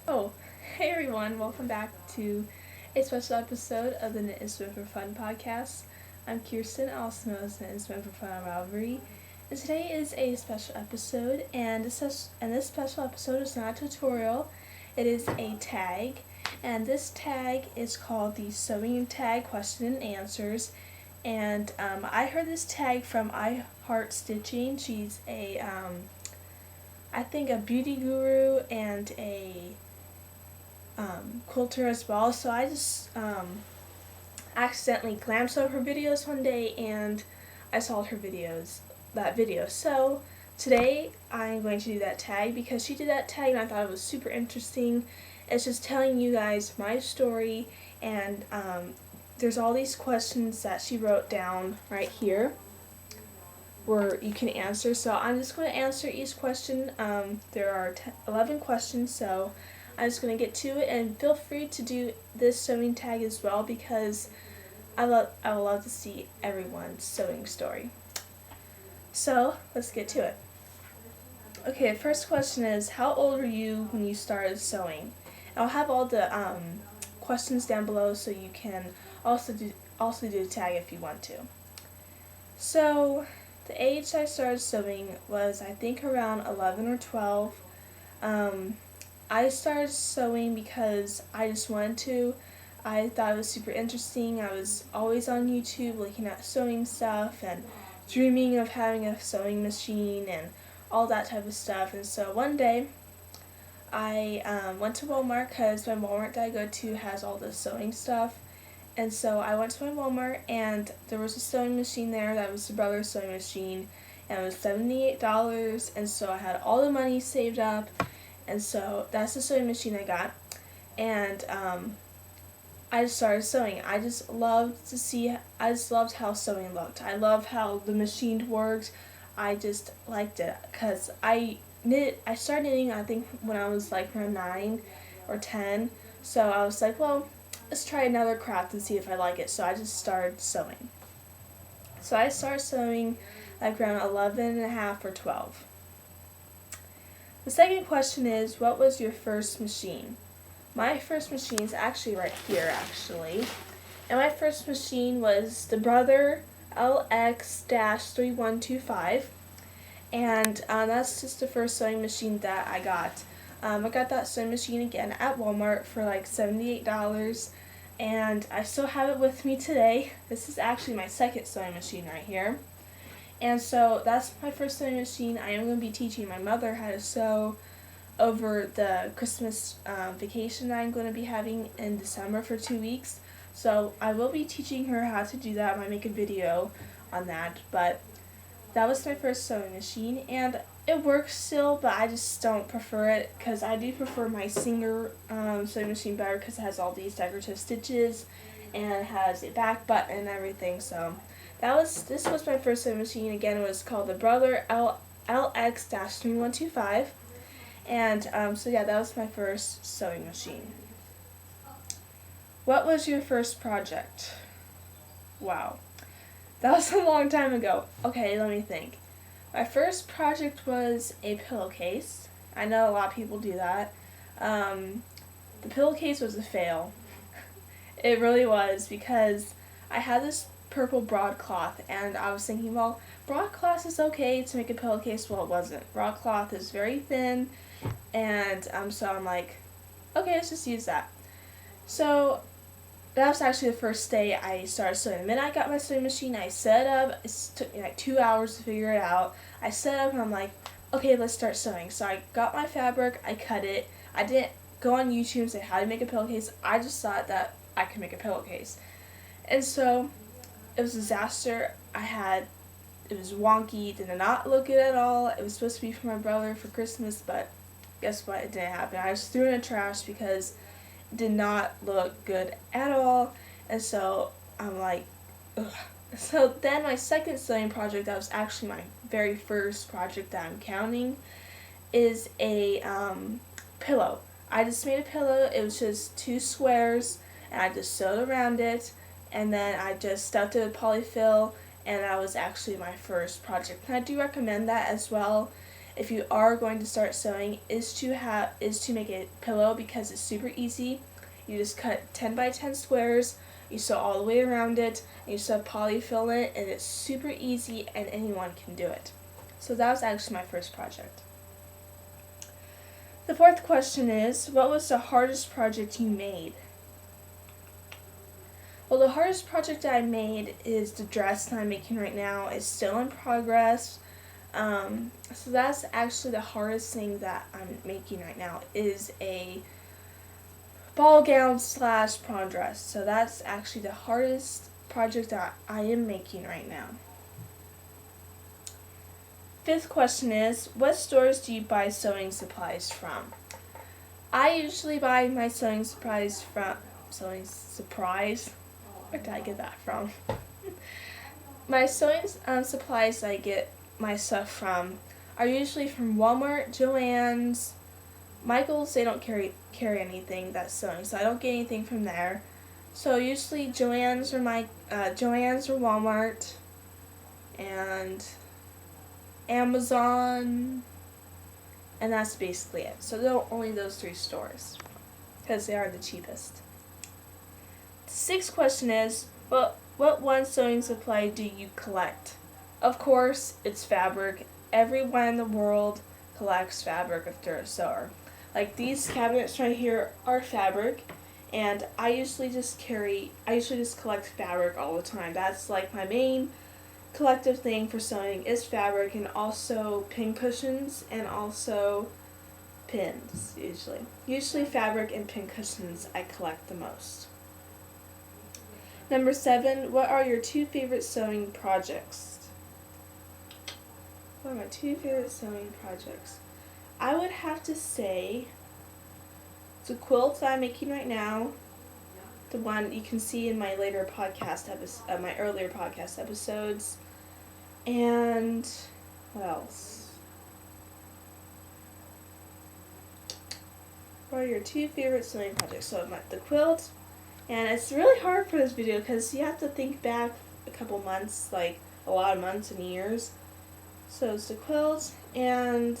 Oh, hey everyone, welcome back to a special episode of the Knit and Swim for Fun podcast. I'm Kirsten, also known as Knit and Swim for Fun on Ravelry, and today is a special episode, and this special episode is not a tutorial, it is a tag, and this tag is called the Sewing Tag Question and Answers, and I heard this tag from I Heart Stitching. She's I think a beauty guru and a quilter as well. So I just accidentally glanced over her videos one day and I saw that video. So today I'm going to do that tag because she did that tag and I thought it was super interesting. It's just telling you guys my story, and there's all these questions that she wrote down right here where you can answer. So I'm just going to answer each question. There are 11 questions, so I'm just going to get to it, and feel free to do this sewing tag as well because I would love to see everyone's sewing story. So let's get to it. Okay, the first question is, how old were you when you started sewing? I'll have all the questions down below so you can also do the tag if you want to. So the age I started sewing was I think around 11 or 12. I started sewing because I just wanted to. I thought it was super interesting. I was always on YouTube looking at sewing stuff and dreaming of having a sewing machine and all that type of stuff. And so one day I went to Walmart because my Walmart that I go to has all the sewing stuff. And so I went to my Walmart and there was a sewing machine there that was the Brothers sewing machine, and it was $78, and so I had all the money saved up, and so that's the sewing machine I got. And I just started sewing. I just loved how sewing looked. I loved how the machine worked. I just liked it because I started knitting I think when I was like around 9 or 10. So I was like, well, let's try another craft and see if I like it. So I just started sewing. So I started sewing like around 11 and a half or 12. The second question is, what was your first machine? My first machine is actually right here, actually. And my first machine was the Brother LX-3125. And that's just the first sewing machine that I got. I got that sewing machine again at Walmart for like $78. And I still have it with me today. This is actually my second sewing machine right here. And so that's my first sewing machine. I am going to be teaching my mother how to sew over the Christmas vacation that I'm going to be having in December for 2 weeks. So I will be teaching her how to do that. I might make a video on that. But that was my first sewing machine, and it works still, but I just don't prefer it because I do prefer my Singer sewing machine better because it has all these decorative stitches and it has a back button and everything. So this was my first sewing machine. Again, it was called the Brother LX-3125, and so yeah, that was my first sewing machine. What was your first project? Wow, that was a long time ago. Okay, let me think. My first project was a pillowcase. I know a lot of people do that. The pillowcase was a fail. It really was, because I had this purple broadcloth and I was thinking, well, broadcloth is okay to make a pillowcase. Well, it wasn't. Broadcloth is very thin, and so I'm like, okay, let's just use that. So that was actually the first day I started sewing. The minute I got my sewing machine, I set up. It took me like 2 hours to figure it out. I set up and I'm like, okay, let's start sewing. So I got my fabric, I cut it. I didn't go on YouTube and say how to make a pillowcase. I just thought that I could make a pillowcase. And so it was a disaster. It was wonky, did not look good at all. It was supposed to be for my brother for Christmas, but guess what? It didn't happen. I just threw it in the trash because did not look good at all, and so I'm like, ugh. So then my second sewing project, that was actually my very first project that I'm counting, is a pillow. I just made a pillow. It was just 2 squares, and I just sewed around it, and then I just stuffed it with polyfill, and that was actually my first project. And I do recommend that as well. if you are going to start sewing is to make a pillow, because it's super easy. You just cut 10 by 10 squares, you sew all the way around it, and you sew polyfill in it, and it's super easy and anyone can do it. So that was actually my first project. The fourth question is, what was the hardest project you made? Well, the hardest project I made is the dress that I'm making right now. It's still in progress. So that's actually the hardest thing that I'm making right now, is a ball gown / prom dress. So that's actually the hardest project that I am making right now. Fifth question is, what stores do you buy sewing supplies from? I usually buy my sewing supplies from where did I get that from? My sewing supplies I get my stuff from are usually from Walmart, Joann's, Michael's. They don't carry anything that's sewing, so I don't get anything from there. So usually Joann's or Walmart, and Amazon, and that's basically it. So there are only those 3 stores, because they are the cheapest. The sixth question is, what one sewing supply do you collect? Of course, it's fabric. Everyone in the world collects fabric if they're a sewer. Like these cabinets right here are fabric, and I usually just collect fabric all the time. That's like my main collective thing for sewing is fabric, and also pin cushions, and also pins usually. Usually fabric and pin cushions I collect the most. Number 7, what are your 2 favorite sewing projects? What are my 2 favorite sewing projects? I would have to say the quilt that I'm making right now, the one you can see in my later podcast my earlier podcast episodes, and what else? What are your 2 favorite sewing projects? So the quilt, and it's really hard for this video because you have to think back a couple months, like a lot of months and years. So it's the quilt, and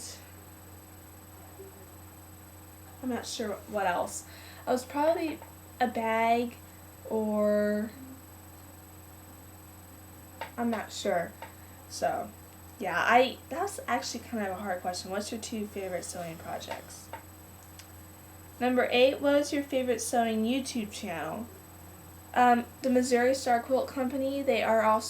I'm not sure what else. I was probably a bag, or I'm not sure. So yeah, that's actually kind of a hard question. What's your 2 favorite sewing projects? Number 8, what is your favorite sewing YouTube channel? The Missouri Star Quilt Company. They are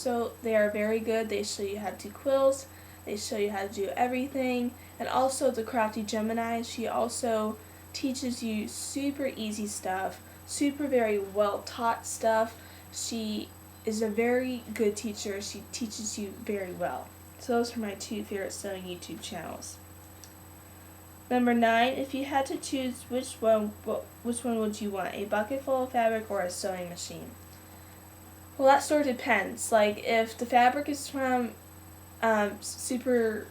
very good. They show you how to do quilts. They show you how to do everything. And also the Crafty Gemini. She also teaches you super easy stuff, very well taught stuff. She is a very good teacher. She teaches you very well. So those are my 2 favorite sewing YouTube channels. Number 9, if you had to choose which one would you want? A bucket full of fabric or a sewing machine? Well, that sort of depends. Like if the fabric is from super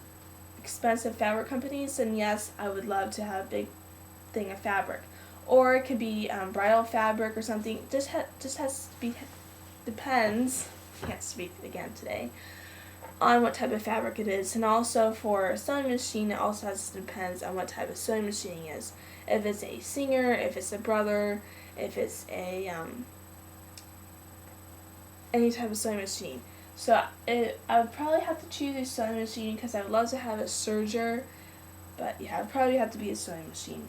expensive fabric companies, then yes, I would love to have a big thing of fabric. Or it could be bridal fabric or something. Just has to be, depends. Can't speak again today. On what type of fabric it is. And also for a sewing machine, it also depends on what type of sewing machine it is. If it's a Singer, if it's a Brother, if it's a any type of sewing machine. So I would probably have to choose a sewing machine because I would love to have a serger, but yeah, it would probably have to be a sewing machine.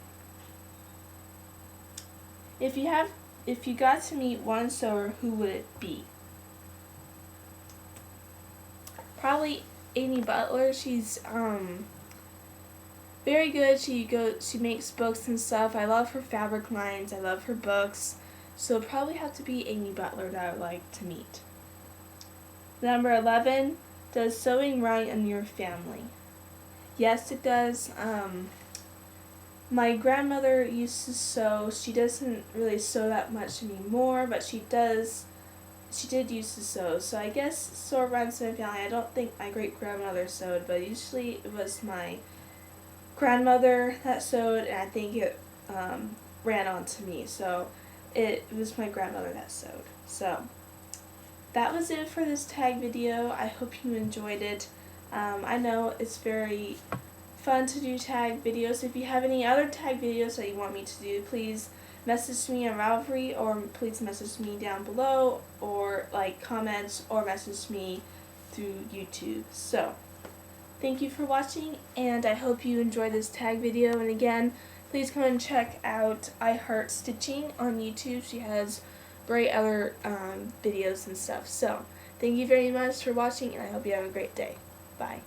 If you got to meet one sewer, who would it be? Probably Amy Butler. She's very good. She makes books and stuff. I love her fabric lines. I love her books. So it'll probably have to be Amy Butler that I would like to meet. Number 11, does sewing run in your family? Yes, it does. My grandmother used to sew. She doesn't really sew that much anymore, but she did used to sew. So I guess sew runs in my family. I don't think my great-grandmother sewed, but usually it was my grandmother that sewed, and I think it ran on to me. So it was my grandmother that sewed. So that was it for this tag video. I hope you enjoyed it. I know it's very fun to do tag videos. If you have any other tag videos that you want me to do, please message me on Ravelry, or please message me down below, or like comments, or message me through YouTube. So thank you for watching, and I hope you enjoyed this tag video. And again, please come and check out I Heart Stitching on YouTube. She has great other videos and stuff. So thank you very much for watching, and I hope you have a great day. Bye.